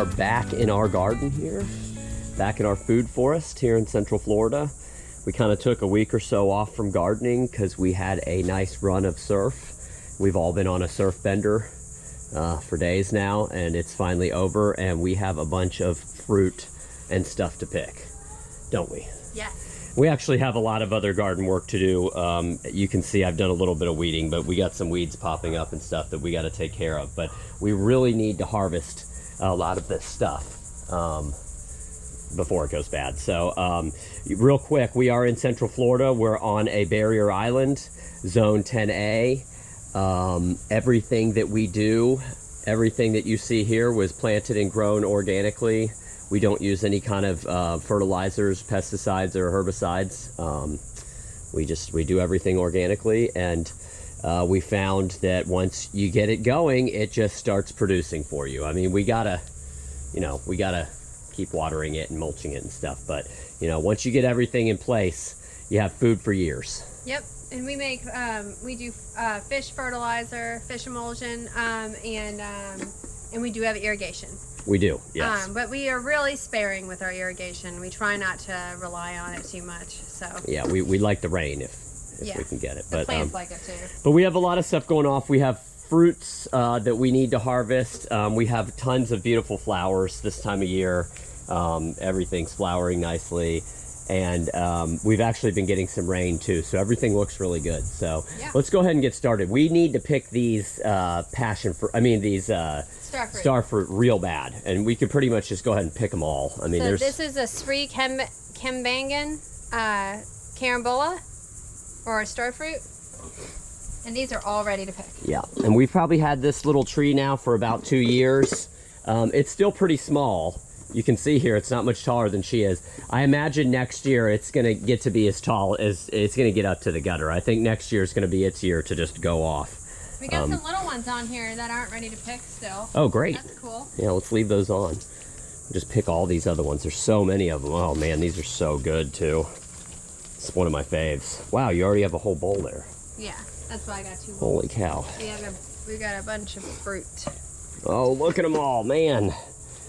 are back in our garden here, back in our food forest here in Central Florida. We kind of took a week or so off from gardening because we had a nice run of surf. We've all been on a surf bender for days now, and it's finally over, and we have a bunch of fruit and stuff to pick, don't we? Yes. We actually have a lot of other garden work to do. You can see I've done a little bit of weeding, but we got some weeds popping up and stuff that we got to take care of. But we really need to harvest a lot of this stuff before it goes bad. So real quick, we are in Central Florida. We're on a barrier island, zone 10A. Everything that we do, everything that you see here was planted and grown organically. We don't use any kind of fertilizers, pesticides, or herbicides. We do everything organically, and we found that once you get it going, it just starts producing for you. I mean, we gotta keep watering it and mulching it and stuff, but once you get everything in place, you have food for years. Yep, and we make we do fish fertilizer, fish emulsion, and we do have irrigation. We do, yes. But we are really sparing with our irrigation. We try not to rely on it too much. So yeah, we like the rain if we can get it. The plants like it too. But we have a lot of stuff going off. We have fruits that we need to harvest. We have tons of beautiful flowers this time of year. Everything's flowering nicely. And we've actually been getting some rain too, so everything looks really good. So let's go ahead and get started. We need to pick these starfruit real bad, and we could pretty much just go ahead and pick them all. I mean, so this is a Sri Kembangan carambola, or a starfruit, and these are all ready to pick. Yeah, and we've probably had this little tree now for about 2 years. It's still pretty small. You can see here, it's not much taller than she is. I imagine next year it's going to get to be as tall as it's going to get up to the gutter. I think next year is going to be its year to just go off. We got some little ones on here that aren't ready to pick still. Oh, great. That's cool. Yeah, let's leave those on. Just pick all these other ones. There's so many of them. Oh, man, these are so good, too. It's one of my faves. Wow, you already have a whole bowl there. Yeah, that's why I got 2 bowls. Holy cow. We got a bunch of fruit. Oh, look at them all, man.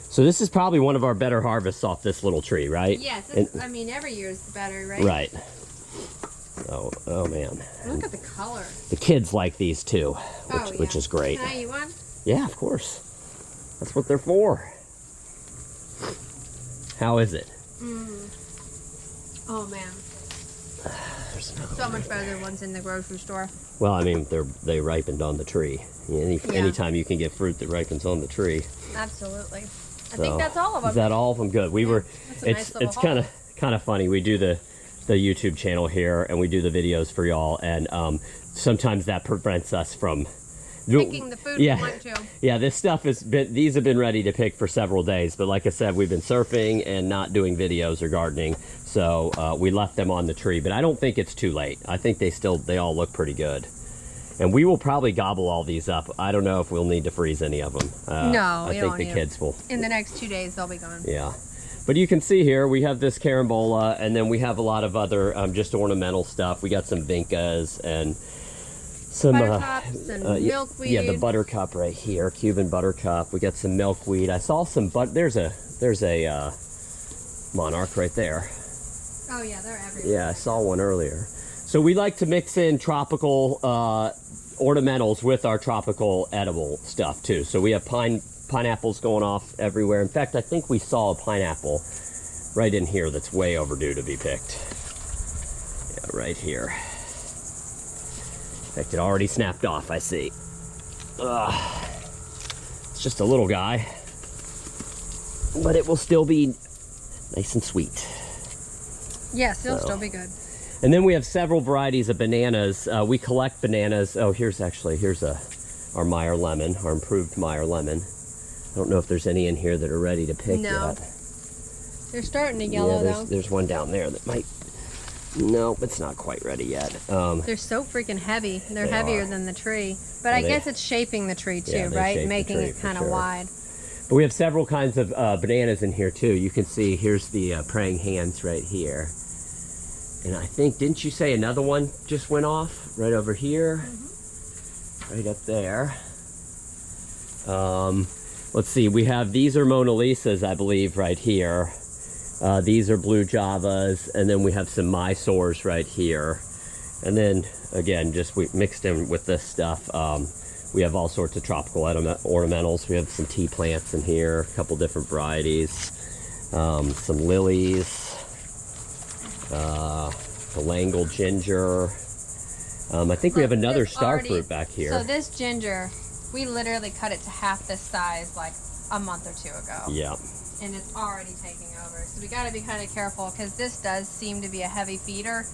So this is probably one of our better harvests off this little tree, right? Yes, I mean, every year is better, right? Right. Oh man. Look at the color. The kids like these too, which is great. Can I eat one? Yeah, of course. That's what they're for. How is it? Oh man. So much better than ones in the grocery store. Well, I mean, they ripened on the tree. Anytime you can get fruit that ripens on the tree. Absolutely. I think that's all of them. Is that all of them? Good. It's kind of funny. We do the YouTube channel here, and we do the videos for y'all, and sometimes that prevents us from picking the food we want to. Yeah, this stuff these have been ready to pick for several days, but like I said, we've been surfing and not doing videos or gardening, so we left them on the tree. But I don't think it's too late. I think they all look pretty good. And we will probably gobble all these up. I don't know if we'll need to freeze any of them. No, I think the kids will. In the next 2 days, they'll be gone. Yeah. But you can see here, we have this carambola, and then we have a lot of other just ornamental stuff. We got some vincas and some buttercups and milkweed. Yeah, the buttercup right here, Cuban buttercup. We got some milkweed. I saw some, there's a monarch right there. Oh yeah, they're everywhere. Yeah, I saw one earlier. So we like to mix in tropical ornamentals with our tropical edible stuff too. So we have pineapples going off everywhere. In fact, I think we saw a pineapple right in here that's way overdue to be picked. Yeah, right here. In fact, it already snapped off, I see. It's just a little guy, but it will still be nice and sweet. Yes, it'll still be good. And then we have several varieties of bananas. We collect bananas. Oh, here's our Meyer lemon, our improved Meyer lemon. I don't know if there's any in here that are ready to pick yet. They're starting to yellow though. There's one down there that might. Nope, it's not quite ready yet. They're so freaking heavy. They're heavier than the tree. But I guess it's shaping the tree too, right? Making it kind of wide. But we have several kinds of bananas in here too. You can see here's the praying hands right here. And I think, didn't you say another one just went off right over here? Right up there. let's see, we have, these are Mona Lisas, I believe, right here. These are blue javas, and then we have some Mysores right here. And then, again, just we mixed in with this stuff. We have all sorts of tropical ornamentals. We have some tea plants in here, a couple different varieties. Some lilies, galangal ginger. I think we have another starfruit back here. So this ginger, we literally cut it to half this size like a month or two ago. Yeah. And it's already taking over. So we got to be kind of careful because this does seem to be a heavy feeder,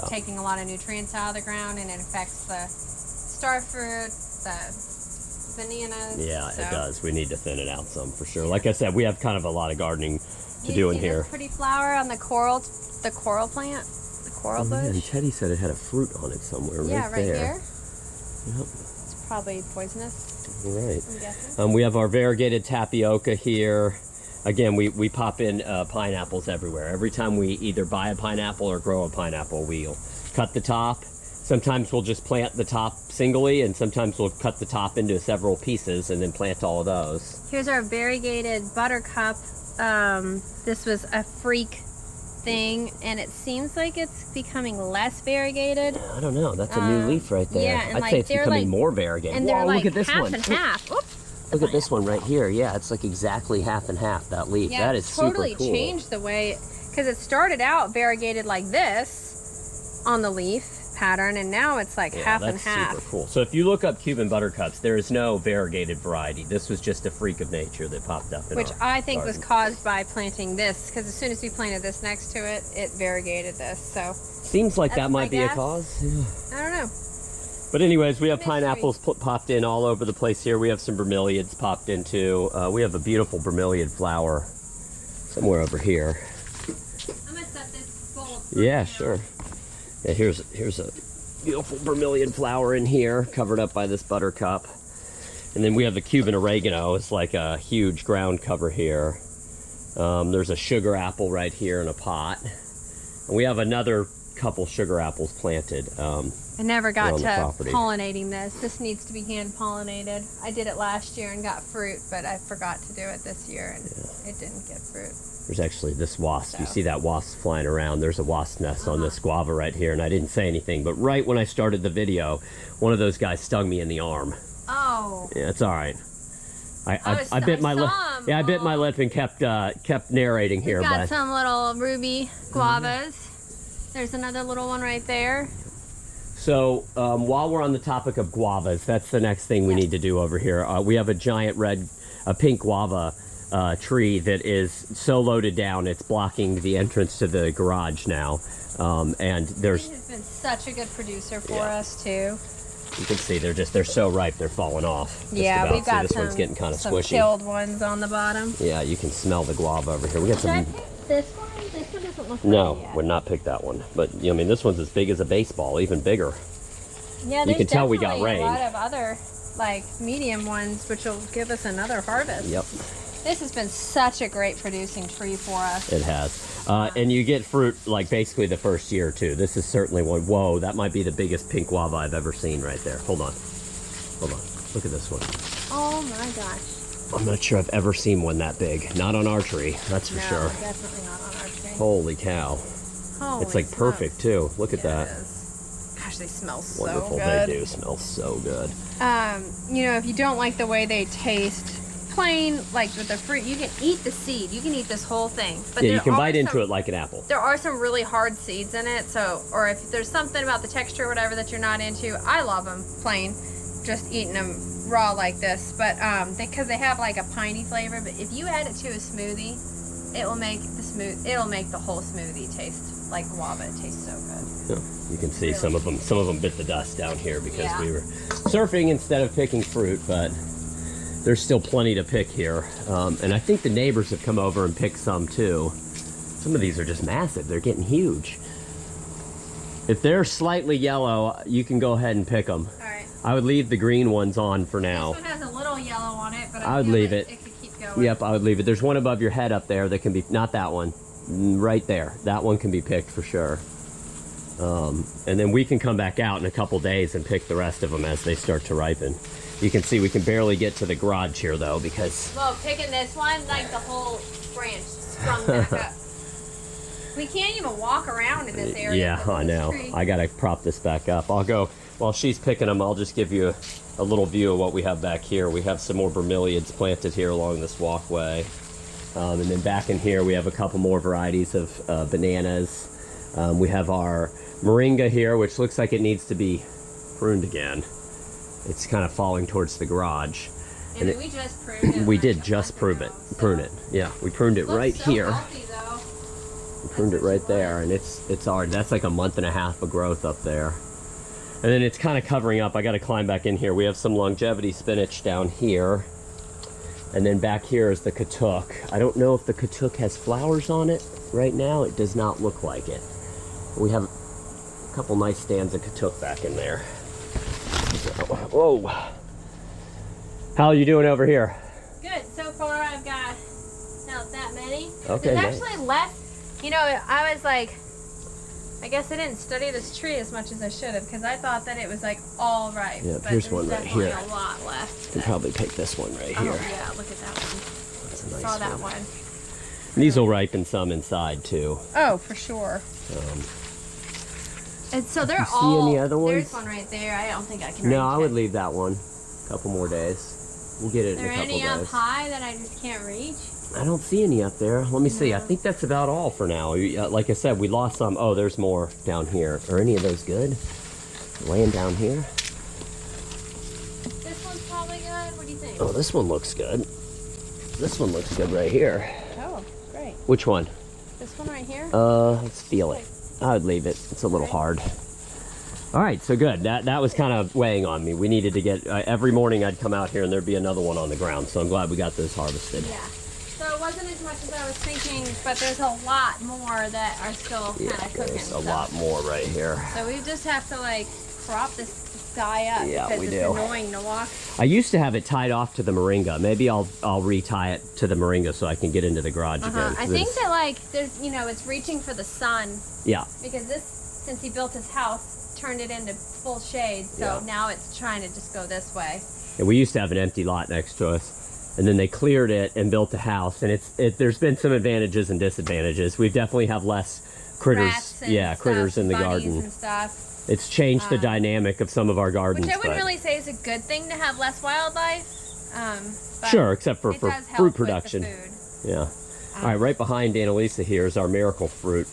taking a lot of nutrients out of the ground, and it affects the starfruit, the bananas. Yeah, so it does. We need to thin it out some for sure. Like I said, we have kind of a lot of gardening to do in here. This pretty flower on the coral plant, the coral bush. And Teddy said it had a fruit on it somewhere. Yeah, right there. here. Yep. It's probably poisonous. Right. I'm guessing. We have our variegated tapioca here. Again, we pop in pineapples everywhere. Every time we either buy a pineapple or grow a pineapple, we'll cut the top. Sometimes we'll just plant the top singly, and sometimes we'll cut the top into several pieces and then plant all of those. Here's our variegated buttercup. This was a freak thing, and it seems like it's becoming less variegated. I don't know. That's a new leaf right there. Yeah, and I'd say it's becoming more variegated. And they're look at this half one. and half. Oops. Look at this one right here. Yeah, it's like exactly half and half, that leaf. Yeah, that is totally super cool. changed the way, because it started out variegated like this on the leaf pattern, and now it's like half and half. Super cool. So if you look up Cuban buttercups, there is no variegated variety. This was just a freak of nature that popped up in Which our I think garden. was caused by planting this, because as soon as we planted this next to it, it variegated this. So seems like that might be a cause. Yeah. I don't know. But anyways, we have pineapples popped in all over the place here. We have some bromeliads popped into. We have a beautiful bromeliad flower somewhere over here. I'm gonna set this bowl of fruit Yeah, down. sure. Yeah, here's a beautiful bromeliad flower in here, covered up by this buttercup. And then we have the Cuban oregano. It's like a huge ground cover here. There's a sugar apple right here in a pot. And we have another couple sugar apples planted. I never got the to property. pollinating this. This needs to be hand pollinated. I did it last year and got fruit, but I forgot to do it this year, and it didn't get fruit. There's actually this wasp. You see that wasp flying around? There's a wasp nest on this guava right here, and I didn't say anything, but right when I started the video, one of those guys stung me in the arm. Oh. Yeah, it's all right. I bit my lip. Yeah, I bit my lip and kept narrating here. We've got but some little ruby guavas. There's another little one right there. so while we're on the topic of guavas, that's the next thing we need to do over here. We have a giant pink guava tree that is so loaded down it's blocking the entrance to the garage now. And there's, He has been such a good producer for us too. you can see they're so ripe they're falling off. Just Yeah, about. we've See, got this some, one's getting kind of some squishy. killed ones on the bottom. Yeah, you can smell the guava over here. We got Should I some. pick this one? This one doesn't look No, ready yet. would not pick that one. But I mean, this one's as big as a baseball, even bigger. Yeah, You there's can tell we got definitely rain. a lot of other like medium ones, which will give us another harvest. Yep, This has been such a great producing tree for us. it has. And you get fruit like basically the first year too. This is certainly one. Whoa, that might be the biggest pink guava I've ever seen right there. Hold on. Look at this one. Oh my gosh. I'm not sure I've ever seen one that big. Not on our tree, that's for No, sure. definitely not on our tree. Holy cow. Holy It's like smokes. perfect too. Look at Yeah, that. it is. Gosh, they smell so Wonderful. good. They do smell so good. You know, if you don't like the way they taste plain, like with the fruit, you can eat the seed. You can eat this whole thing. But Yeah, you there can are bite into some- it like an apple. There are some really hard seeds in it, so, or if there's something about the texture or whatever that you're not into, I love them plain, just eating them raw like this. But because they have like a piney flavor, but if you add it to a smoothie, it'll make the whole smoothie taste like guava. It tastes so good. Yeah, you can see some of them bit the dust down here because Yeah. we were surfing instead of picking fruit, but there's still plenty to pick here. And I think the neighbors have come over and picked some too. Some of these are just massive. They're getting huge. If they're slightly yellow, you can go ahead and pick them. All right. I would leave the green ones on for now. This one has a little yellow on it, but I would feel leave like it. It could keep going. Yep, I would leave it. There's one above your head up there that can be, not that one, right there. That one can be picked for sure. And then we can come back out in a couple days and pick the rest of them as they start to ripen. You can see we can barely get to the garage here though because... Well, picking this one, like the whole branch sprung back up. We can't even walk around in this area. Yeah, I know. I gotta prop this back up. I'll go, while she's picking them, I'll just give you a little view of what we have back here. We have some more bromeliads planted here along this walkway. And then back in here we have a couple more varieties of bananas. We have our moringa here, which looks like it needs to be pruned again. It's kind of falling towards the garage. And we just pruned it. We did just prune it. Yeah, we pruned it right here. We pruned it right there, and it's already, that's like a month and a half of growth up there. And then it's kind of covering up. I got to climb back in here. We have some longevity spinach down here. And then back here is the katuk. I don't know if the katuk has flowers on it right now. It does not look like it. We have a couple nice stands of katuk back in there. So, whoa. How are you doing over here? Good. So far I've got not that many. Okay. There's actually less. You know, I was like, I guess I didn't study this tree as much as I should have because I thought that it was like all ripe. Yeah, but here's one right here. A lot left. You can probably pick this one right here. Oh yeah, look at that one. That's a nice Saw that one. And these will ripen some inside too. Oh, for sure. And so they're see any other ones? There's one right there. I don't think I can. No, I would it. leave that one. A couple more days. We'll get it in a couple days. Are there any up high that I just can't reach? I don't see any up there. Let me see. I think that's about all for now. Like I said, we lost some. Oh, there's more down here. Are any of those good? Laying down here. This one's probably good. What do you think? Oh, this one looks good. This one looks good right here. Oh, great. Which one? This one right here? Let's feel it. I would leave it. It's a little hard. All right, so good. That was kind of weighing on me. We needed to get, every morning I'd come out here and there'd be another one on the ground. So I'm glad we got those harvested. Yeah. So it wasn't as much as I was thinking, but there's a lot more that are still kind of cooking. There's a lot more right here. So we just have to like prop this guy up because it's annoying to walk. I used to have it tied off to the moringa. Maybe I'll retie it to the moringa so I can get into the garage again. I think that like there's, you know, it's reaching for the sun. Yeah. Because this, since he built his house, turned it into full shade. So now it's trying to just go this way. And we used to have an empty lot next to us. And then they cleared it and built a house. And there's been some advantages and disadvantages. We definitely have less critters. Rats and critters in the garden. And stuff. It's changed the dynamic of some of our gardens. Which I wouldn't really say is a good thing to have less wildlife. But sure, except for fruit production. With the food. Yeah. All right, right behind Annalisa here is our miracle fruit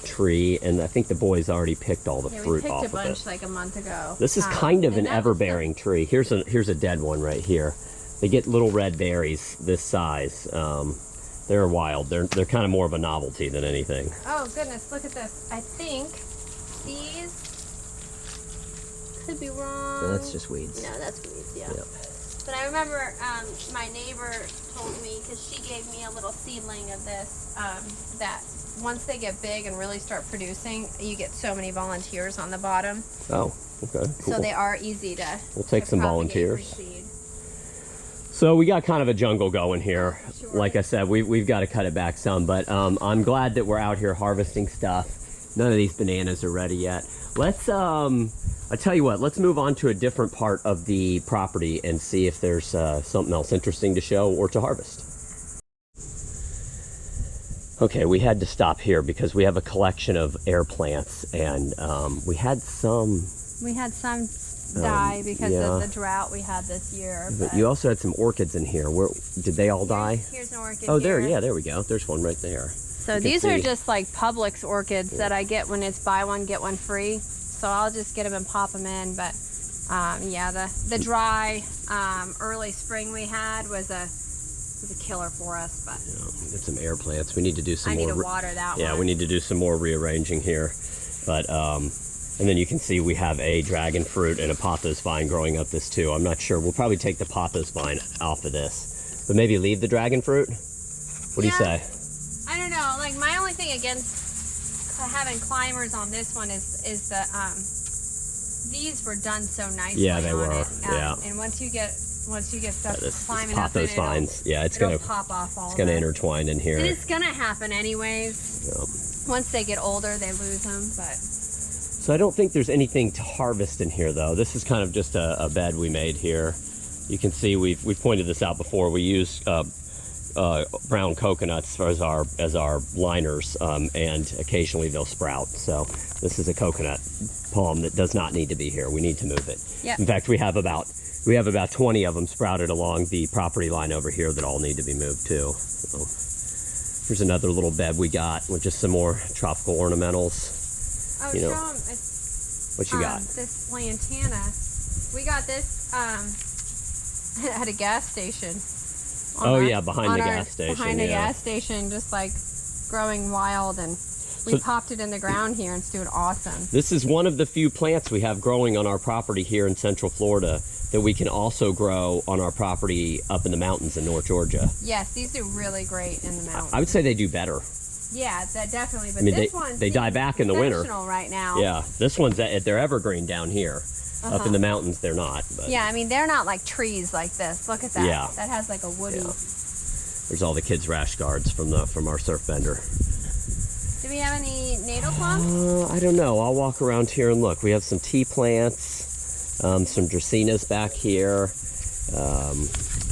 tree, and I think the boys already picked all the fruit off of it. We picked a bunch like a month ago. This is kind of an ever-bearing tree. Here's a dead one right here. They get little red berries this size. They're wild. They're kind of more of a novelty than anything. Oh goodness, look at this. I think these could be wrong. No, that's just weeds. No, that's weeds, yeah. Yep. But I remember my neighbor told me, because she gave me a little seedling of this, that once they get big and really start producing, you get so many volunteers on the bottom. Oh, okay, cool. So they are easy to We'll take some volunteers. Seed. So we got kind of a jungle going here. Sure. Like I said, we've got to cut it back some, but I'm glad that we're out here harvesting stuff. None of these bananas are ready yet. Let's, I tell you what, let's move on to a different part of the property and see if there's something else interesting to show or to harvest. Okay, we had to stop here because we have a collection of air plants, and we had some die because of the drought we had this year. But you also had some orchids in here. Did they all die? Here's an orchid. Oh, there we go. There's one right there. So these are just like Publix orchids that I get when it's buy one get one free. So I'll just get them and pop them in. But yeah, the dry early spring we had was a killer for us. But get some air plants. We need to do some more. I need to water that one. Yeah, we need to do some more rearranging here. But and then you can see we have a dragon fruit and a pothos vine growing up this too. I'm not sure. We'll probably take the pothos vine off of this, but maybe leave the dragon fruit. What do you say? I don't know. Like my only thing against having climbers on this one is the these were done so nicely. Yeah, they were. Yeah. And once you get stuff climbing this up, pothos vines. Yeah, it's gonna pop off all. It's gonna intertwine in here. And it's gonna happen anyways. Yep. Once they get older, they lose them, but. So I don't think there's anything to harvest in here, though. This is kind of just a bed we made here. You can see we've pointed this out before. We use brown coconuts as our liners, and occasionally they'll sprout. So this is a coconut palm that does not need to be here. We need to move it. Yep. In fact, we have about 20 of them sprouted along the property line over here that all need to be moved too. So here's another little bed we got with just some more tropical ornamentals. Oh, You know, show 'em. what you got? This lantana. We got this at a gas station. Behind the gas station. Behind the gas station, just like growing wild, and we popped it in the ground here, and it's doing awesome. This is one of the few plants we have growing on our property here in Central Florida that we can also grow on our property up in the mountains in North Georgia. Yes, these do really great in the mountains. I would say they do better. Yeah, that definitely. But I mean, this one's they die back in the winter right now. Yeah, this one's they're evergreen down here. Up in the mountains, they're not. But yeah, I mean, they're not like trees like this. Look at that. Yeah. That has like a woody. Yeah. There's all the kids' rash guards from our surf bender. Do we have any natal plums? I don't know. I'll walk around here and look. We have some tea plants, some dracaenas back here.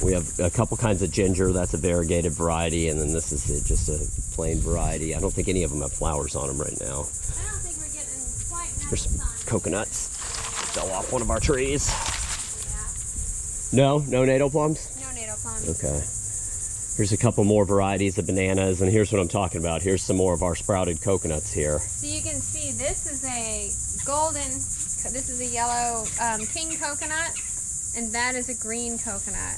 We have a couple kinds of ginger. That's a variegated variety, and then this is just a plain variety. I don't think any of them have flowers on them right now. I don't think we're getting quite enough There's some sun. coconuts. Fell off one of our trees. Yeah. No natal plums? No natal plums. Okay. Here's a couple more varieties of bananas, and here's what I'm talking about. Here's some more of our sprouted coconuts here. So you can see this is a yellow king coconut, and that is a green coconut.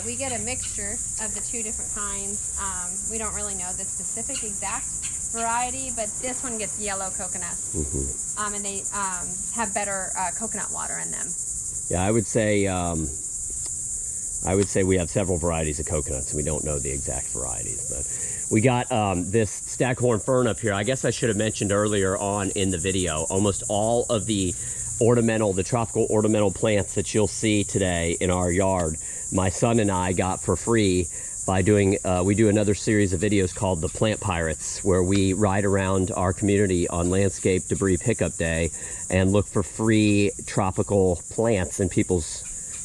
We get a mixture of the two different kinds. We don't really know the specific exact variety, but this one gets yellow coconuts. Mm-hmm. And they have better coconut water in them. Yeah, I would say we have several varieties of coconuts, and we don't know the exact varieties. But we got this staghorn fern up here. I guess I should have mentioned earlier on in the video, almost all of the tropical ornamental plants that you'll see today in our yard, my son and I got for free by we do another series of videos called The Plant Pirates, where we ride around our community on Landscape Debris Pickup Day and look for free tropical plants in people's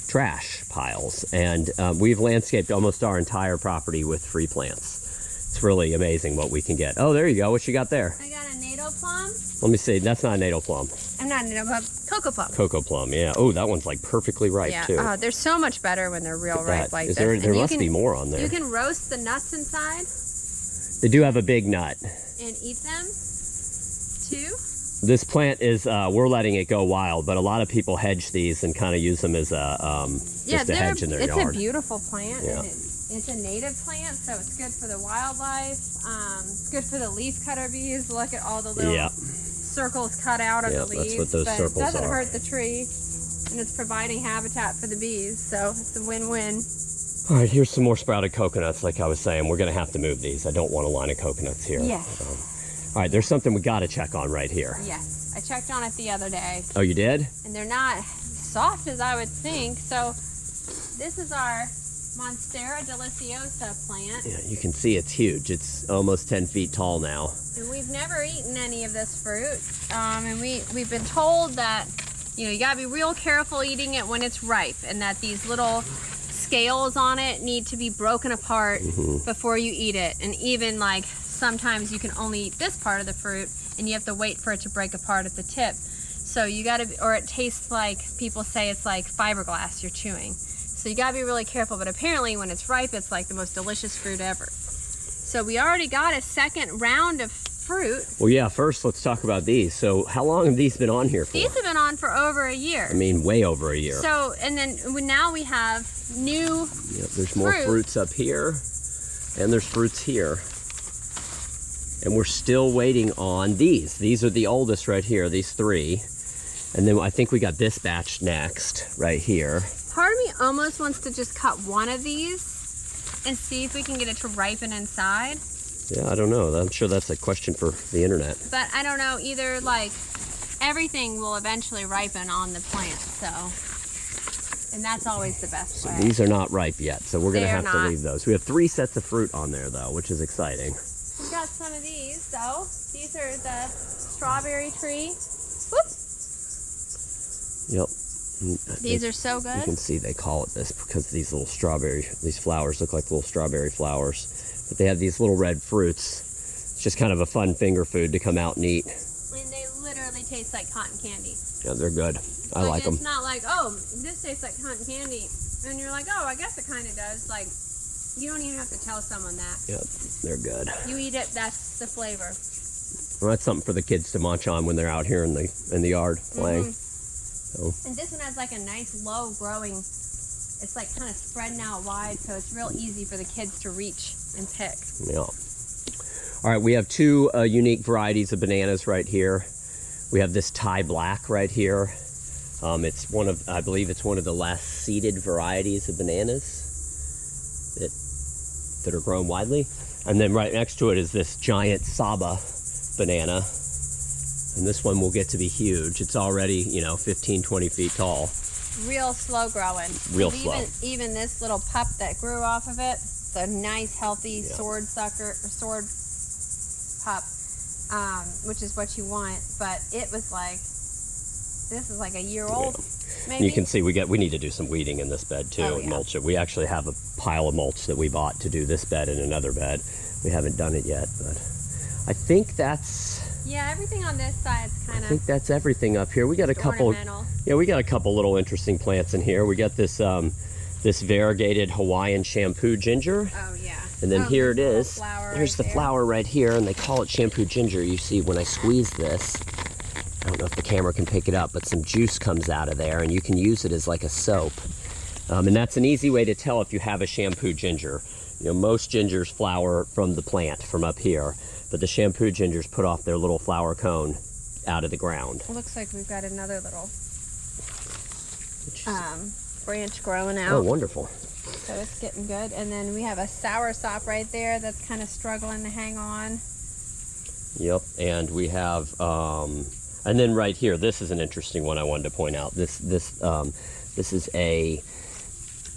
trash piles. And we've landscaped almost our entire property with free plants. It's really amazing what we can get. Oh, there you go. What you got there? I got a natal plum. Let me see. That's not a natal plum. I'm not a natal plum. Cocoa plum. Cocoa plum, yeah. Oh, that one's like perfectly ripe, too. Yeah, they're so much better when they're real ripe like this. There must be more on there. You can roast the nuts inside They do have a big nut. and eat them, too. This plant is, we're letting it go wild, but a lot of people hedge these and kind of use them as a hedge in their yard. It's a beautiful plant. Yeah. And it's a native plant, so it's good for the wildlife. It's good for the leaf cutter bees. Look at all the little circles cut out of the leaves. That's what those circles it doesn't are. hurt the tree, and it's providing habitat for the bees, so it's a win-win. All right, here's some more sprouted coconuts. Like I was saying, we're going to have to move these. I don't want a line of coconuts here. Yes. All right, there's something we got to check on right here. Yes, I checked on it the other day. Oh, you did? And they're not soft as I would think. So this is our Monstera deliciosa plant. Yeah, you can see it's huge. It's almost 10 feet tall now. And we've never eaten any of this fruit. And we've been told that, you gotta be real careful eating it when it's ripe, and that these little scales on it need to be broken apart before you eat it. And even like sometimes you can only eat this part of the fruit, and you have to wait for it to break apart at the tip. So you gotta, or it tastes like, people say it's like fiberglass you're chewing. So you gotta be really careful, but apparently when it's ripe, it's like the most delicious fruit ever. So we already got a second round of fruit. Well, yeah, first let's talk about these. So how long have these been on here for? These have been on for over a year. I mean, way over a year. So, and then now we have new there's more fruits up here, and there's fruits here. And we're still waiting on these. These are the oldest right here, these three. And then I think we got this batch next, right here. Part of me almost wants to just cut one of these and see if we can get it to ripen inside. Yeah, I don't know. I'm sure that's a question for the internet. But I don't know, either like everything will eventually ripen on the plant, so. And that's always the best way. These are not ripe yet, so we're gonna have to not. leave those. We have 3 sets of fruit on there though, which is exciting. We got some of these though. These are the strawberry tree. Whoop. Yep. These are so good. You can see they call it this because these flowers look like little strawberry flowers. But they have these little red fruits. It's just kind of a fun finger food to come out and eat. And they literally taste like cotton candy. Yeah, they're good. I like them. It's not like, oh, this tastes like cotton candy. And you're like, oh, I guess it kind of does. Like, you don't even have to tell someone that. Yep, they're good. You eat it, that's the flavor. Well, that's something for the kids to munch on when they're out here in the yard playing. So. And this one has like a nice low growing, it's like kind of spreading out wide, so it's real easy for the kids to reach and pick. Yeah. All right, we have two unique varieties of bananas right here. We have this Thai Black right here. It's one of, I believe it's one of the last seeded varieties of bananas that are grown widely. And then right next to it is this giant Saba banana. And this one will get to be huge. It's already, 15, 20 feet tall. Real slow growing. Real slow. Even this little pup that grew off of it, it's a nice, healthy sword pup, which is what you want. But it was like, this is like a year old, maybe. You can see we need to do some weeding in this bed too, and mulch it. We actually have a pile of mulch that we bought to do this bed and another bed. We haven't done it yet, but I think that's... Yeah, everything on this side's kind of... I think that's everything up here. We got a couple... ornamental. Yeah, we got a couple little interesting plants in here. We got this this variegated Hawaiian shampoo ginger. Oh, yeah. And then here it is. There's the flower right here, and they call it shampoo ginger. You see, when I squeeze this, I don't know if the camera can pick it up, but some juice comes out of there, and you can use it as like a soap. And that's an easy way to tell if you have a shampoo ginger. Most gingers flower from the plant, from up here, but the shampoo gingers put off their little flower cone out of the ground. It looks like we've got another little branch growing out. Oh, wonderful. So it's getting good. And then we have a soursop right there that's kind of struggling to hang on. Yep, and we have, and then right here, this is an interesting one I wanted to point out. This is a...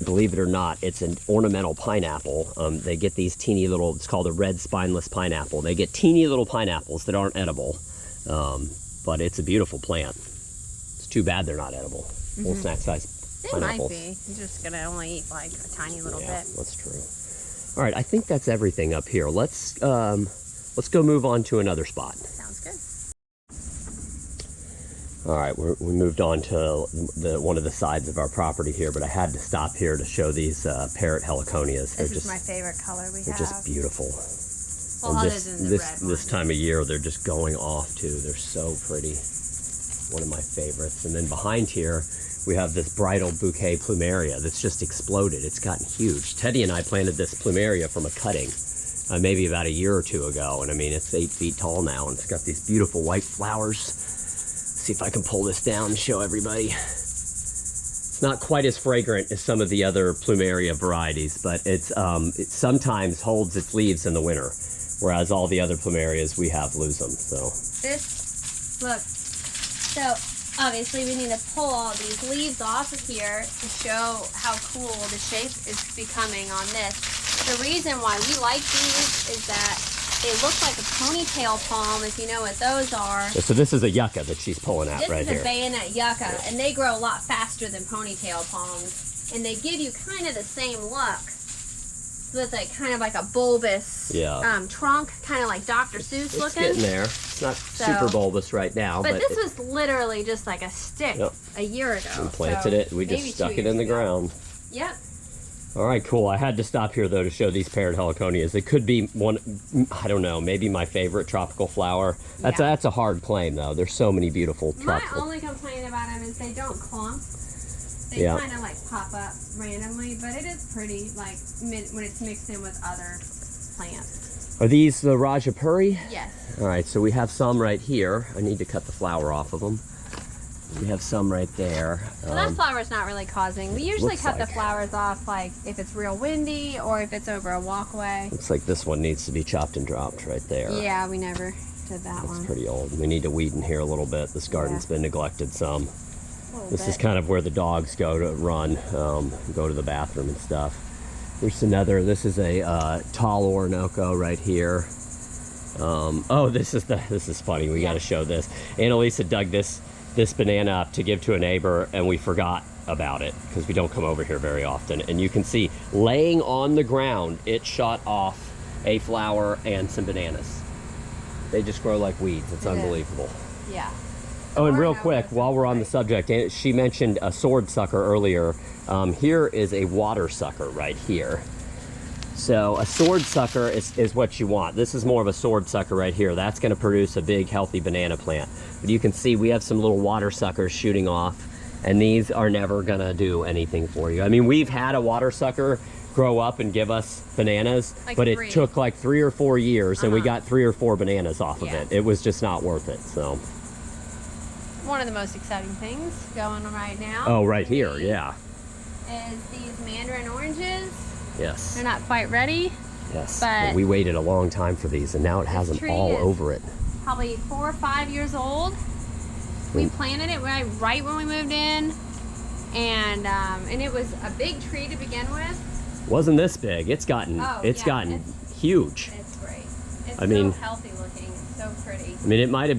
Believe it or not, it's an ornamental pineapple. They get these teeny little, it's called a red spineless pineapple. They get teeny little pineapples that aren't edible, but it's a beautiful plant. It's too bad they're not edible. Little snack size pineapples. They might be. You're just gonna only eat like a tiny little bit. That's true. All right, I think that's everything up here. Let's go move on to another spot. Sounds good. All right, we moved on to one of the sides of our property here, but I had to stop here to show these parrot heliconias. This is my favorite color we have. They're just beautiful. Well, other than the red one. This time of year, they're just going off too. They're so pretty. One of my favorites. And then behind here, we have this bridal bouquet Plumeria that's just exploded. It's gotten huge. Teddy and I planted this Plumeria from a cutting maybe about a year or two ago, and I mean, it's 8 feet tall now, and it's got these beautiful white flowers. See if I can pull this down and show everybody. It's not quite as fragrant as some of the other Plumeria varieties, but it sometimes holds its leaves in the winter, whereas all the other Plumerias we have lose them. So look, so obviously we need to pull all these leaves off of here to show how cool the shape is becoming on this. The reason why we like these is that they look like a ponytail palm, if you know what those are. So this is a yucca that she's pulling out right here. This is a bayonet yucca, and they grow a lot faster than ponytail palms, and they give you kind of the same look. So it's like kind of like a bulbous trunk, kind of like Dr. Seuss looking. It's getting there. It's not super bulbous right now, but this was literally just like a stick a year ago. We planted it. We just stuck it in the ground. Yep. All right, cool. I had to stop here, though, to show these parrot heliconias. It could be one, I don't know, maybe my favorite tropical flower. That's a hard claim, though. There's so many beautiful tropical. My only complaint about them is they don't clump. They kind of like pop up randomly, but it is pretty like when it's mixed in with other plants. Are these the Rajapuri? Yes. All right, so we have some right here. I need to cut the flower off of them. We have some right there. So that flower's not really causing. We usually cut the flowers off like if it's real windy or if it's over a walkway. Looks like this one needs to be chopped and dropped right there. Yeah, we never did that one. It's pretty old. We need to weed in here a little bit. This garden's been neglected some. This is kind of where the dogs go to run, go to the bathroom and stuff. There's another, this is a tall Orinoco right here. Oh, this is funny. We got to show this. Annalisa dug this banana up to give to a neighbor, and we forgot about it because we don't come over here very often. And you can see laying on the ground, it shot off a flower and some bananas. They just grow like weeds. It's unbelievable. Yeah. Oh, and real quick, while we're on the subject, she mentioned a sword sucker earlier. Here is a water sucker right here. So a sword sucker is what you want. This is more of a sword sucker right here. That's going to produce a big, healthy banana plant. But you can see we have some little water suckers shooting off, and these are never going to do anything for you. I mean, we've had a water sucker grow up and give us bananas, but it took like 3 or 4 years, and we got 3 or 4 bananas off of it. It was just not worth it. So one of the most exciting things going on right now. Oh, right here, yeah. Is these mandarin oranges. Yes. They're not quite ready. Yes. But we waited a long time for these, and now it has them all over it. Probably 4 or 5 years old. We planted it right when we moved in, and it was a big tree to begin with. Wasn't this big? It's gotten gotten huge. It's great. It's so healthy looking. It's so pretty. I mean, it might have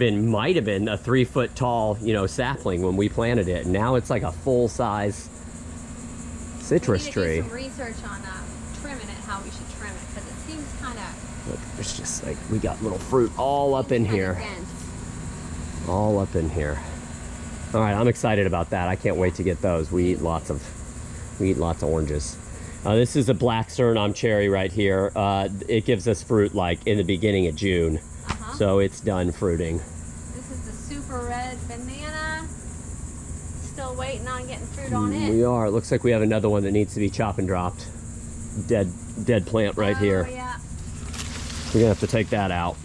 been a 3-foot tall, sapling when we planted it, and now it's like a full size citrus tree. We need to do some research on trimming it, how we should trim it, because it seems kind of. Look, there's just like we got little fruit all up in here. All up in here. All right, I'm excited about that. I can't wait to get those. We eat lots of oranges. This is a black Suriname cherry right here. It gives us fruit like in the beginning of June. So it's done fruiting. This is the super red banana. Still waiting on getting fruit on it. We are. It looks like we have another one that needs to be chop and dropped. Dead plant right here. Yeah. We're gonna have to take that out.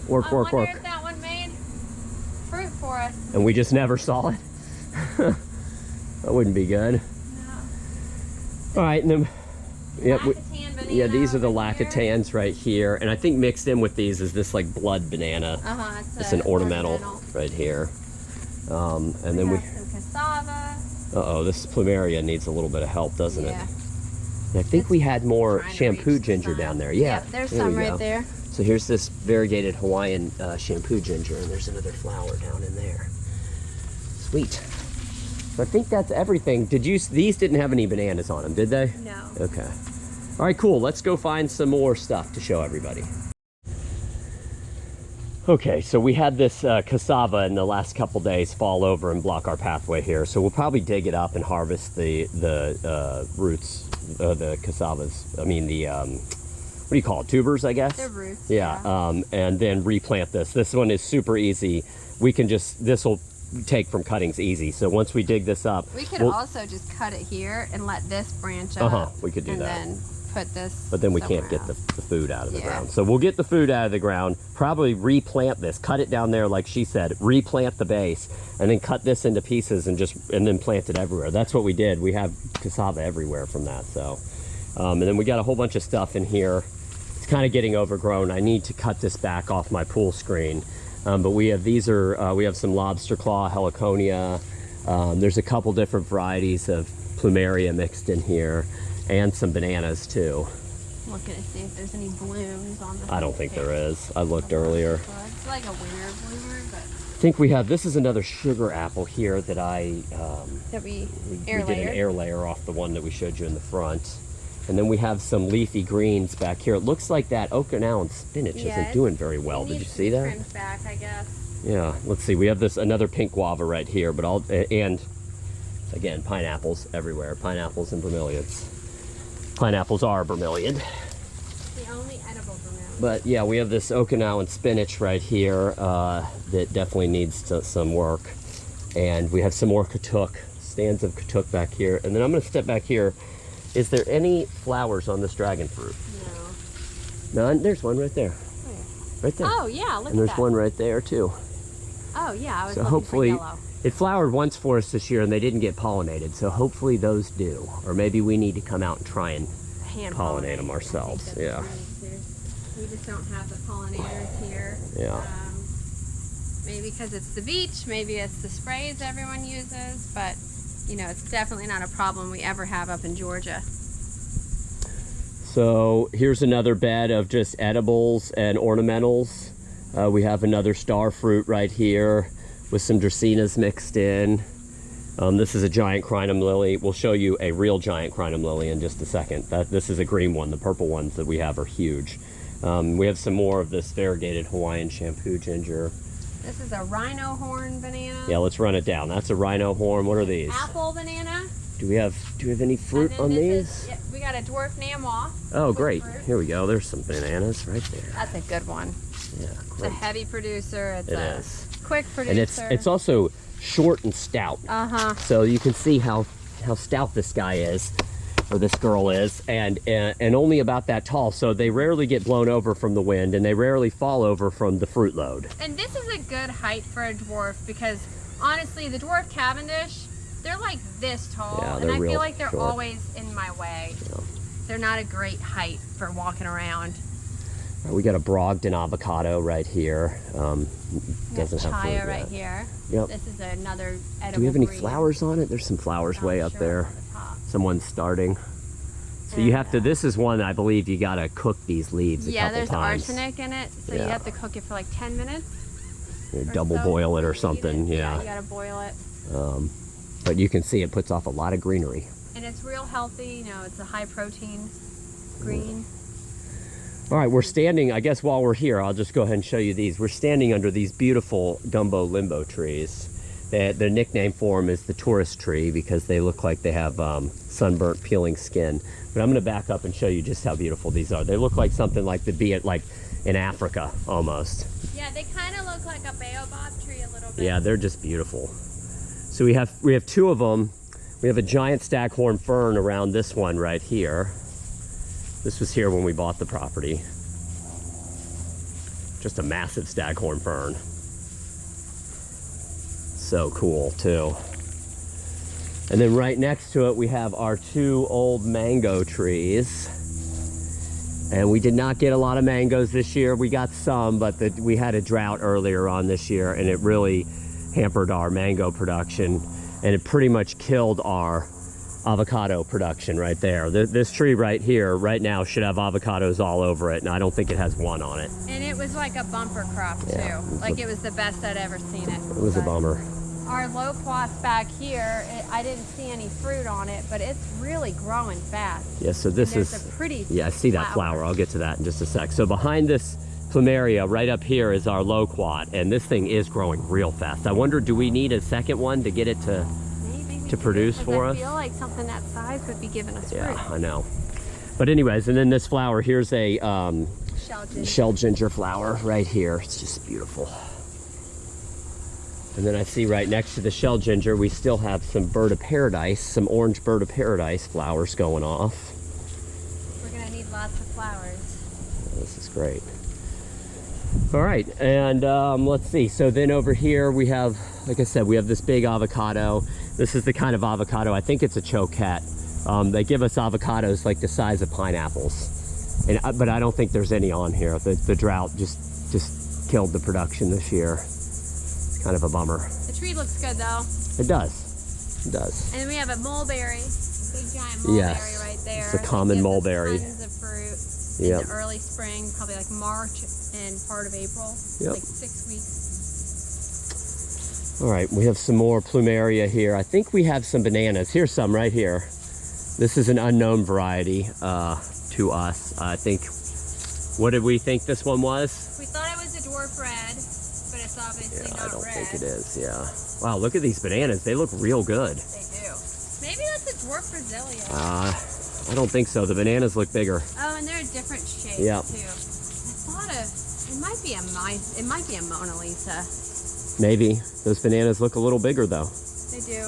Work. I wonder if that one made fruit for us. And we just never saw it. That wouldn't be good. All right, and then, these are the Lacatans right here, and I think mixed in with these is this like blood banana. It's an ornamental right here, and then we have some cassava. This Plumeria needs a little bit of help, doesn't it? And I think we had more shampoo ginger down there. Yeah, there's some right there. So here's this variegated Hawaiian shampoo ginger, and there's another flower down in there. Sweet. So I think that's everything. These didn't have any bananas on them, did they? No. Okay. All right, cool. Let's go find some more stuff to show everybody. Okay, so we had this cassava in the last couple days fall over and block our pathway here. So we'll probably dig it up and harvest the roots, the cassavas. I mean what do you call it? Tubers, I guess? They're roots. Yeah. And then replant this. This one is super easy. This will take from cuttings easy. So once we dig this up, we could also just cut it here and let this branch up. We could do that. And then put this. But then we can't get the food out of the ground. So we'll get the food out of the ground, probably replant this, cut it down there like she said, replant the base, and then cut this into pieces and then plant it everywhere. That's what we did. We have cassava everywhere from that. So, and then we got a whole bunch of stuff in here. It's kind of getting overgrown. I need to cut this back off my pool screen. But we have we have some lobster claw, heliconia. There's a couple different varieties of plumeria mixed in here, and some bananas too. Looking to see if there's any blooms on the. I don't think there is. I looked earlier. It's like a winter bloomer, but. I think we have. This is another sugar apple here that we did an air layer off the one that we showed you in the front. And then we have some leafy greens back here. It looks like that Okinawan spinach isn't doing very well. Did you see that? Trimmed back, I guess. Yeah. Let's see. We have another pink guava right here, but and again pineapples everywhere. Pineapples and bromeliads. Pineapples are bromeliad. The only edible bromeliad. But yeah, we have this Okinawan spinach right here that definitely needs some work, and we have some more katuk, stands of katuk back here. And then I'm going to step back here. Is there any flowers on this dragon fruit? No. None? There's one right there. Right there. Oh, yeah, look at that. And there's one right there, too. Oh, yeah, I was so looking hopefully, for yellow. It flowered once for us this year, and they didn't get pollinated, so hopefully those do. Or maybe we need to come out and try and pollinate them ourselves. Yeah. We just don't have the pollinators here. Yeah. Maybe because it's the beach, maybe it's the sprays everyone uses, but it's definitely not a problem we ever have up in Georgia. So here's another bed of just edibles and ornamentals. We have another starfruit right here with some dracaenas mixed in. This is a giant crinum lily. We'll show you a real giant crinum lily in just a second. This is a green one. The purple ones that we have are huge. We have some more of this variegated Hawaiian shampoo ginger. This is a rhino horn banana. Yeah, let's run it down. That's a rhino horn. What are these? Apple banana. Do we have any fruit on these? Yeah, we got a dwarf namois. Oh, great. Here we go. There's some bananas right there. That's a good one. Yeah, It's great. a heavy producer. It's It a is. quick producer. And it's also short and stout. Uh-huh. So you can see how stout this guy is, or this girl is, and only about that tall. So they rarely get blown over from the wind, and they rarely fall over from the fruit load. And this is a good height for a dwarf because honestly, the dwarf Cavendish, they're like this tall, Yeah, and they're I real feel like they're short. always in my way. Yeah. They're not a great height for walking around. We got a Brogden avocado right here. Doesn't have fruit Chaya yet. right here. Yep. This is another edible Do we have any breed. flowers on it? There's some flowers Not way up sure there. on the top. Someone's starting. So you have to, this is one I believe you gotta cook these leaves a Yeah, couple there's times. arsenic in it, so Yeah. you have to cook it for like 10 minutes. You or double so boil it or before you eat something, it. yeah. You gotta boil it. But you can see it puts off a lot of greenery. And it's real healthy, you know, it's a high protein green. All right, we're standing, I guess while we're here, I'll just go ahead and show you these. We're standing under these beautiful gumbo limbo trees. The nickname for them is the tourist tree because they look like they have sunburnt peeling skin. But I'm gonna back up and show you just how beautiful these are. They look like something like like in Africa almost. Yeah, they kind of look like a baobab tree a little bit. Yeah, they're just beautiful. So we have two of them. We have a giant staghorn fern around this one right here. This was here when we bought the property. Just a massive staghorn fern. So cool too. And then right next to it we have our two old mango trees. And we did not get a lot of mangoes this year. We got some, but we had a drought earlier on this year and it really hampered our mango production. And it pretty much killed our avocado production right there. This tree right here, right now, should have avocados all over it, and I don't think it has one on it. And it was like a bumper crop too. Yeah, It was the best I'd ever seen it. It was a bummer. Our loquats back here, I didn't see any fruit on it, but it's really growing fast. Yeah, so this There's is, a pretty yeah, I see that flower. I'll get to that in just a sec. So behind this Plumeria, right up here is our loquat, and this thing is growing real fast. I wonder, do we need a second one to get it to produce for us? I feel like something that size would be giving us Yeah, fruit. I know. But anyways, and then this flower, here's a shell ginger flower right here. It's just beautiful. And then I see right next to the shell ginger, we still have some bird of paradise, some orange bird of paradise flowers going off. We're gonna need lots of flowers. This is great. All right, and let's see. So then over here we have, like I said, we have this big avocado. This is the kind of avocado, I think it's a choquette. They give us avocados like the size of pineapples. But I don't think there's any on here. The drought just killed the production this year. It's kind of a bummer. The tree looks good though. It does. It does. And then we have a mulberry, big giant mulberry right there. It's a common It gives us mulberry. Tons of fruit Yep. in the early spring, probably like March and part of April. Yep. Like 6 weeks. All right, we have some more Plumeria here. I think we have some bananas. Here's some right here. This is an unknown variety to us. I think, what did we think this one was? We thought it was a dwarf red, but it's obviously Yeah, not I don't red. think it is, yeah. Wow, look at these bananas. They look real good. They do. Maybe that's a dwarf Brazilian. I don't think so. The bananas look bigger. Oh, and they're a different shape Yep. too. I thought it might be a Mona Lisa. Maybe. Those bananas look a little bigger though. They do.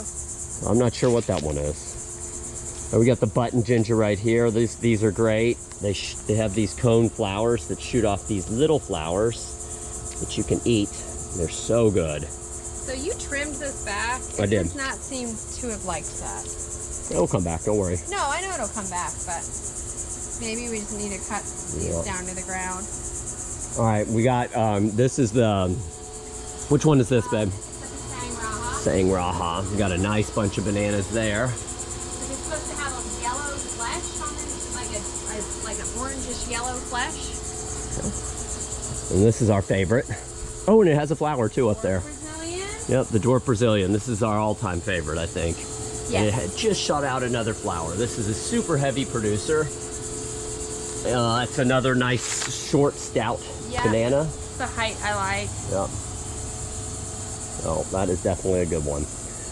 I'm not sure what that one is. Oh, we got the button ginger right here. These are great. They have these cone flowers that shoot off these little flowers that you can eat. They're so good. So you trimmed this back. I It did. does not seem to have liked that. It'll come back, don't worry. No, I know it'll come back, but maybe we just need to cut these Yeah. down to the ground. All right, we got, this is the, which one is this, babe? This is Sangraha. We got a nice bunch of bananas there. It's supposed to have a yellow flesh on it, like a And this is our favorite. Oh, and it has a flower too up there. Brazilian? Yep, the dwarf Brazilian. This is our all-time favorite, I think. Yes. And it had just shot out another flower. This is a super heavy producer. It's another nice short stout banana. The height I like. Yep. Oh, that is definitely a good one.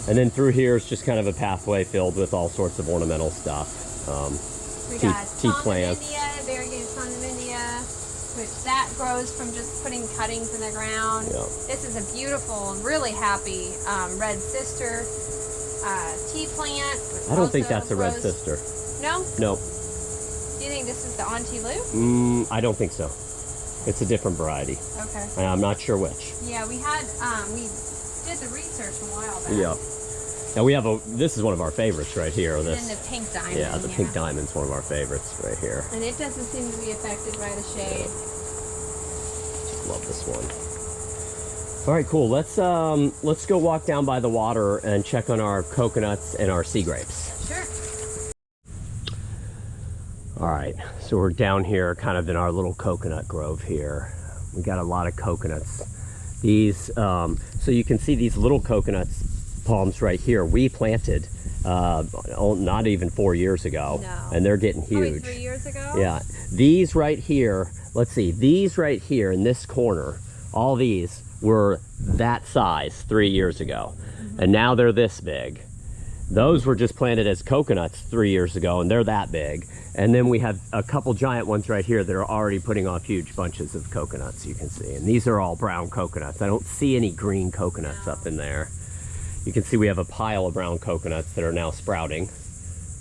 And then through here is just kind of a pathway filled with all sorts of ornamental stuff. We got tea plants. India, variegated Song of India, which that grows from just putting cuttings in the ground. Yep. This is a beautiful, really happy red sister tea plant. I don't think that's a red sister. No? No. Do you think this is the Auntie Lou? I don't think so. It's a different variety. Okay. I'm not sure which. Yeah, we had, we did the research a while back. Yeah. Now we have this is one of our favorites right here. And This. then the pink diamond. Yeah, the pink diamond's one of our favorites right here. And it doesn't seem to be affected by the shade. Just love this one. All right, cool. Let's go walk down by the water and check on our coconuts and our sea grapes. Sure. All right, so we're down here kind of in our little coconut grove here. We got a lot of coconuts. These, so you can see these little coconuts palms right here we planted not even 4 years ago. No. And they're getting huge. Probably 3 years ago? Yeah, these right here, let's see, these right here in this corner, all these were that size 3 years ago. And now they're this big. Those were just planted as coconuts 3 years ago, and they're that big. And then we have a couple giant ones right here that are already putting off huge bunches of coconuts, you can see. And these are all brown coconuts. I don't see any green coconuts up in there. You can see we have a pile of brown coconuts that are now sprouting.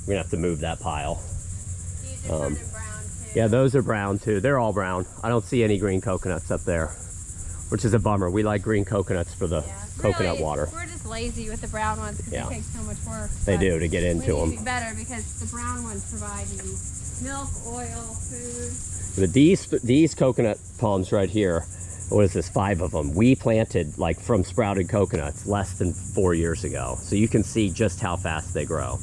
We're gonna have to move that pile. These are brown too. Yeah, those are brown too. They're all brown. I don't see any green coconuts up there, which is a bummer. We like green coconuts for the coconut really, water. We're just lazy with the brown ones because it takes so much work. They do to get into them. We need to be better because the brown ones provide you milk, oil, food. But these coconut palms right here, what is this, 5 of them, we planted like from sprouted coconuts less than 4 years ago. So you can see just how fast they grow.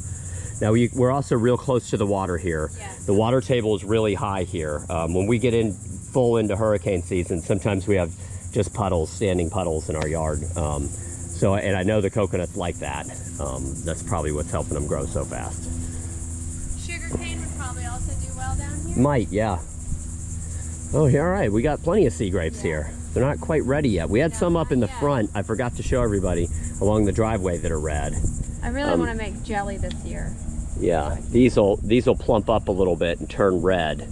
Now we're also real close to the water here. Yes. The water table is really high here. When we get in full into hurricane season, sometimes we have just puddles, standing puddles in our yard. And I know the coconuts like that. That's probably what's helping them grow so fast. Sugarcane would probably also do well down here. Might, yeah. Oh, yeah, all right. We got plenty of sea grapes here. They're not quite ready yet. We had some up in the front. I forgot to show everybody along the driveway that are red. I really want to make jelly this year. Yeah, these will plump up a little bit and turn red.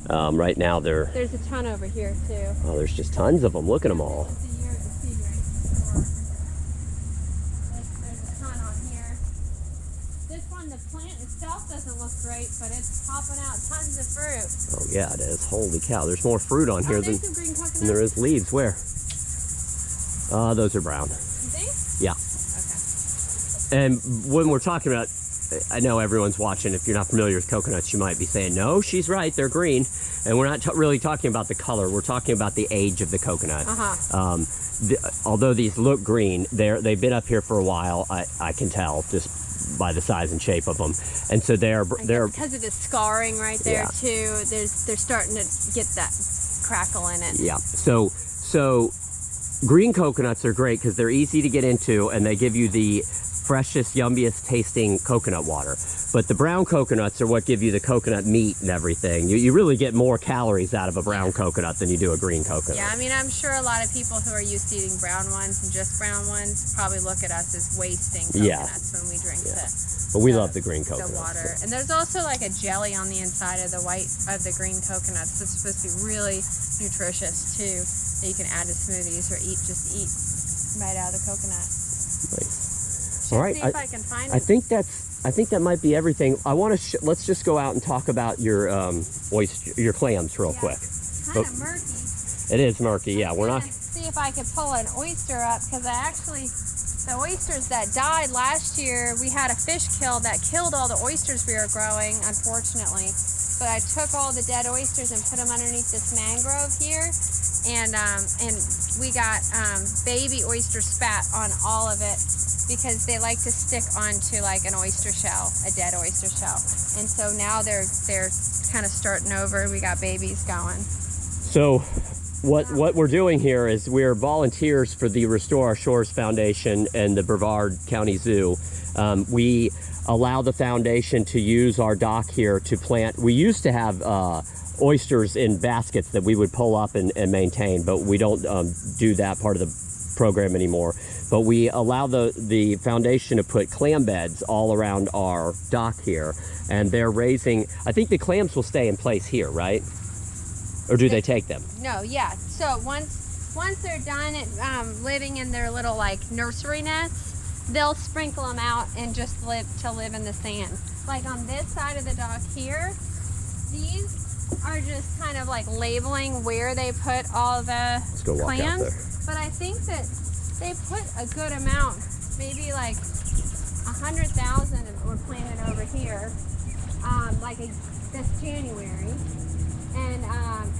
Right now There's a ton over here too. Oh, there's just tons of them. Look at them all. This is the year of the sea grapes. There's a ton on here. This one, the plant itself doesn't look great, but it's popping out tons of fruit. Oh yeah, it is. Holy cow! There's more fruit on here than Some green coconuts? there is leaves. Where? Those are brown. You think? Yeah. Okay. And when we're talking about, I know everyone's watching. If you're not familiar with coconuts, you might be saying, no, she's right, they're green. And we're not really talking about the color. We're talking about the age of the coconut. Although these look green, they've been up here for a while. I can tell just by the size and shape of them. And so they're because of the scarring right there too. They're starting to get that crackle in it. Yeah. So green coconuts are great because they're easy to get into and they give you the freshest, yummiest tasting coconut water. But the brown coconuts are what give you the coconut meat and everything. You really get more calories out of a brown coconut than you do a green coconut. Yeah, I mean, I'm sure a lot of people who are used to eating brown ones and just brown ones probably look at us as wasting coconuts when we drink But we love the green coconut. The water. And there's also like a jelly on the inside of the white of the green coconuts that's supposed to be really nutritious too, that you can add to smoothies or eat right out of the coconut. Nice. All right, see if I can find I think that might be everything. I want to let's just go out and talk about your your clams real quick. It's kind of murky. It is murky. Yeah, we're not. See if I could pull an oyster up because the oysters that died last year, we had a fish kill that killed all the oysters we were growing, unfortunately. But I took all the dead oysters and put them underneath this mangrove here, and we got baby oyster spat on all of it because they like to stick onto like an oyster shell, a dead oyster shell. And so now they're kind of starting over. We got babies going. So what we're doing here is we're volunteers for the Restore Our Shores Foundation and the Brevard County Zoo. We allow the foundation to use our dock here to plant. We used to have oysters in baskets that we would pull up and maintain, but we don't do that part of the program anymore. But we allow the foundation to put clam beds all around our dock here, and they're raising, I think the clams will stay in place here, right? Or do they take them? No, yeah. So once they're done living in their little like nursery nets, they'll sprinkle them out and just live in the sand. Like on this side of the dock here, these are just kind of like labeling where they put all the Let's go walk clams. out there. But I think that they put a good amount, maybe like 100,000 were planted over here, this January.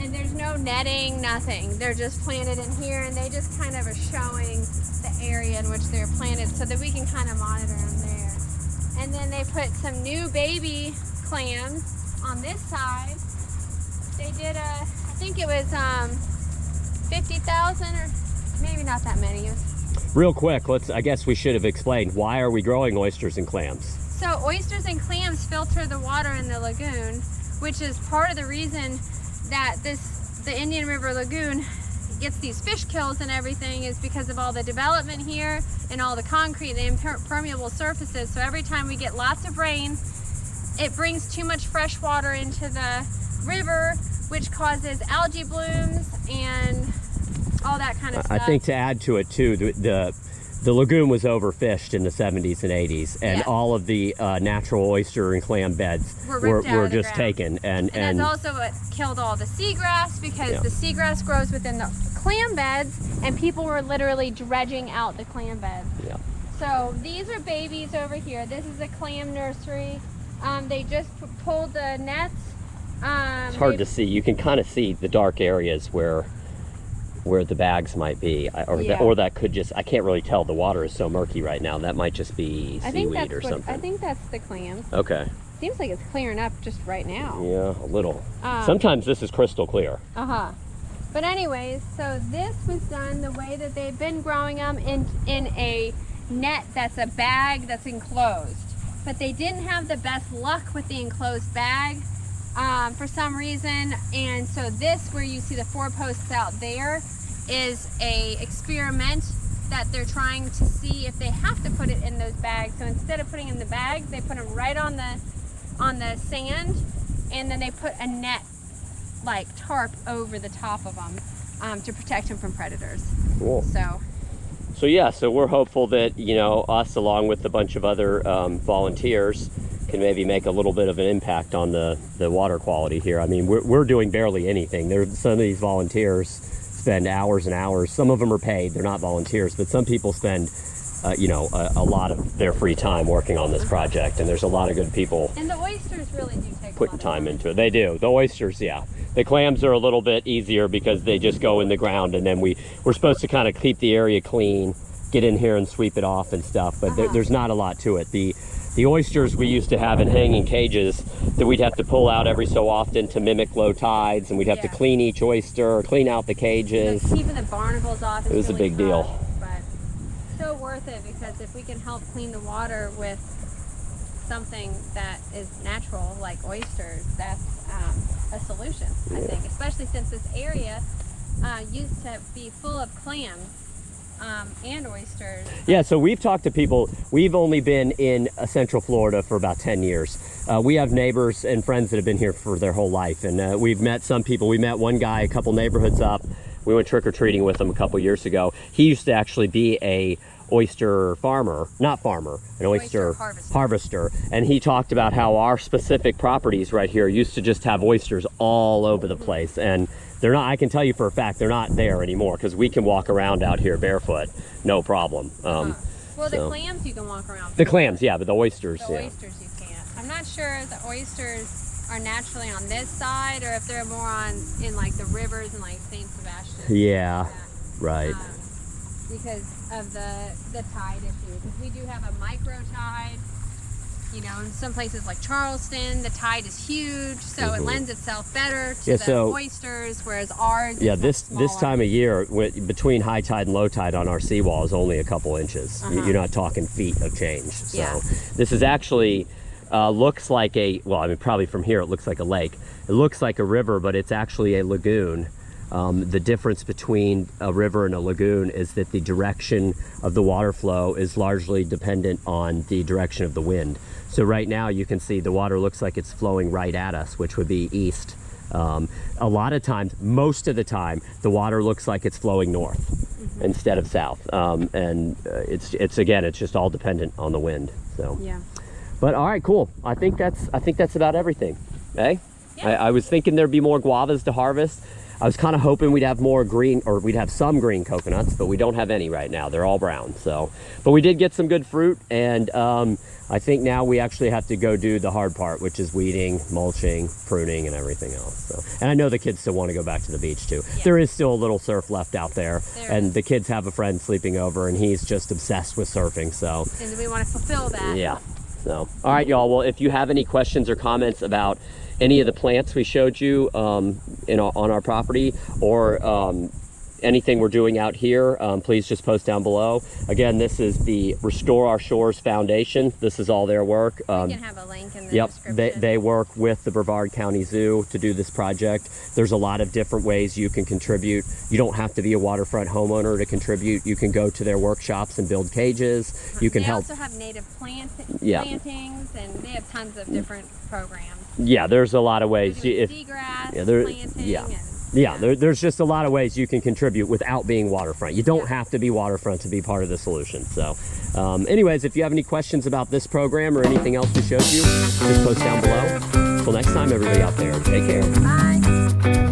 And there's no netting, nothing. They're just planted in here, and they just kind of are showing the area in which they're planted so that we can kind of monitor them there. And then they put some new baby clams on this side. They did I think it was 50,000, or maybe not that many. It was, Real quick, I guess we should have explained, why are we growing oysters and clams? so oysters and clams filter the water in the lagoon, which is part of the reason that the Indian River Lagoon gets these fish kills and everything, is because of all the development here and all the concrete, the impermeable surfaces. So every time we get lots of rain, it brings too much fresh water into the river, which causes algae blooms and all that kind of stuff. I think to add to it too, the lagoon was overfished in the 70s and 80s, and all of the natural oyster and clam beds were just taken. And that's also what killed all the seagrass, because the seagrass grows within the clam beds, and people were literally dredging out the clam beds. Yeah. So these are babies over here. This is a clam nursery. They just pulled the nets. It's hard to see. You can kind of see the dark areas where the bags might be, or that could just, I can't really tell. The water is so murky right now. That might just be seaweed or something. I think that's the clam. Okay. Seems like it's clearing up just right now. Yeah, a little. Sometimes this is crystal clear. But anyways, so this was done the way that they've been growing them in a net that's a bag that's enclosed. But they didn't have the best luck with the enclosed bag for some reason. And so this, where you see the 4 posts out there, is a experiment that they're trying to see if they have to put it in those bags. So instead of putting in the bags, they put them right on the sand, and then they put a net, like tarp, over the top of them to protect them from predators. Cool. So yeah, so we're hopeful that, you know, us along with a bunch of other volunteers can maybe make a little bit of an impact on the water quality here. I mean, we're doing barely anything. Some of these volunteers spend hours and hours. Some of them are paid, they're not volunteers, but some people spend a lot of their free time working on this project, and there's a lot of good people. And the oysters really do take putting time into it. They do. The oysters, yeah. The clams are a little bit easier because they just go in the ground, and then we're supposed to kind of keep the area clean, get in here and sweep it off and stuff, but there's not a lot to it. The oysters we used to have in hanging cages that we'd have to pull out every so often to mimic low tides, and we'd have to clean each oyster, clean out the cages. So keeping the barnacles off is really a big deal. But so worth it, because if we can help clean the water with something that is natural, like oysters, that's a solution, I think, especially since this area used to be full of clams. And oysters. Yeah, so we've talked to people. We've only been in Central Florida for about 10 years. We have neighbors and friends that have been here for their whole life, and we've met some people. We met one guy a couple neighborhoods up. We went trick-or-treating with him a couple years ago. He used to actually be a oyster farmer, an oyster harvester. And he talked about how our specific properties right here used to just have oysters all over the place, and they're not, I can tell you for a fact, they're not there anymore, because we can walk around out here barefoot, no problem. Well, the clams you can walk around. The clams, yeah, but the oysters, the oysters you can't. I'm not sure if the oysters are naturally on this side, or if they're more in like the rivers and like St. Sebastian. Yeah, right. Because of the tide issue. Because we do have a micro tide You know, in some places like Charleston, the tide is huge, so it lends itself better to the oysters, whereas ours is this time of year, between high tide and low tide on our seawall is only a couple inches. You're not talking feet of change. So this is actually looks like well, I mean, probably from here it looks like a lake. It looks like a river, but it's actually a lagoon. The difference between a river and a lagoon is that the direction of the water flow is largely dependent on the direction of the wind. So right now you can see the water looks like it's flowing right at us, which would be east. A lot of times, most of the time, the water looks like it's flowing north instead of south. And it's again, it's just all dependent on the wind. So yeah. But all right, cool. I think that's about everything. Hey, I was thinking there'd be more guavas to harvest. I was kind of hoping we'd have more green, or we'd have some green coconuts, but we don't have any right now. They're all brown. So, but we did get some good fruit, and I think now we actually have to go do the hard part, which is weeding, mulching, pruning, and everything else. So, and I know the kids still want to go back to the beach too. Yeah. There is still a little surf left out there, and the kids have a friend sleeping over, and he's just obsessed with surfing. So, and we want to fulfill that. Yeah. So, all right, y'all. Well, if you have any questions or comments about any of the plants we showed you on our property, or anything we're doing out here, please just post down below. Again, this is the Restore Our Shores Foundation. This is all their work. We can have a link in the description. They work with the Brevard County Zoo to do this project. There's a lot of different ways you can contribute. You don't have to be a waterfront homeowner to contribute. You can go to their workshops and build cages. You can help. They also have native plantings, and they have tons of different programs. Yeah, there's a lot of ways. Seagrass planting. There's just a lot of ways you can contribute without being waterfront. You don't have to be waterfront to be part of the solution. So anyways, if you have any questions about this program or anything else we showed you, just post down below. Until next time, everybody out there, take care. Bye.